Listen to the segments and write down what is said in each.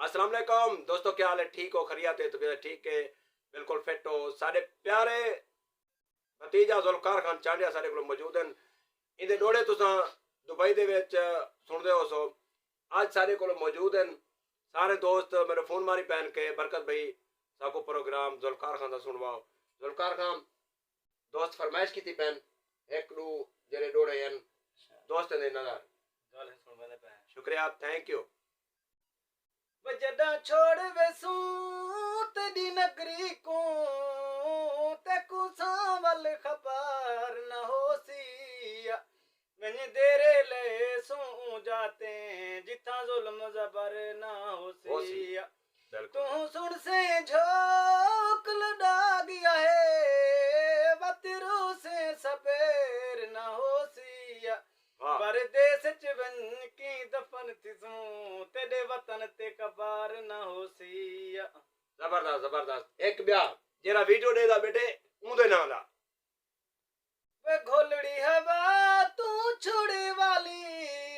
अस्सलाम वालेकुम दोस्तों, क्या हाल है? ठीक हो? खैरियत है? तबीयत ठीक है? बिल्कुल फिट हो? सारे प्यारे भतीजा जुल्फकार खान चांडिया सारे को मौजूद हैं। इहदे डोड़े तुसां दुबई दे विच सुनदे हो सो। आज सारे को मौजूद हैं सारे दोस्त। मेरे फोन मारी पहन के बरकत भाई साको प्रोग्राम जुल्फकार खान का सुनवाओ। जुल्फकार खान दोस्त फरमाइश की थी पहन एक दू जेरे डोड़े हैं दोस्त ने नजर शुक्रिया, थैंक यू। जदा छोड़ वेसू तेरी नगरी को ते कुसावल खबर न होसी मैं देरे ले सू जाते जिथा जुल्म जबर न होसी तू सुन से झोंक लड़ा गया है बतरू से सपेर न होसी परदेस च वन की दफन थिसूं तेरे वतन ते कबार न होसी। जबरदस्त जबरदस्त। एक ब्याह जेरा वीडियो देदा बेटे ऊंदे ना दा वे घोलड़ी हवा तू छोड़े वाली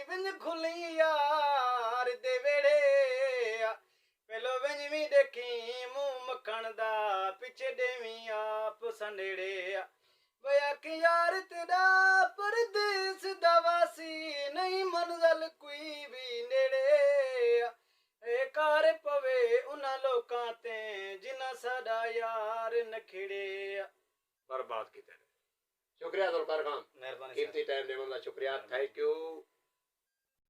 विंज खुली यार दे वेड़े पहलो विंज भी देखी मुंह मखण दा पिछे देवी आप संडेड़े वया कि यार तेरा परदेस दवासी नहीं मंजल कोई भी नेड़े कार पवे उन्हां लोकां ते जिन्हां साडा यार नखिड़े बर्बाद की तरह। शुक्रिया जुल्फकार खान, मेहरबानी कीमती टाइम देने का शुक्रिया, थैंक यू।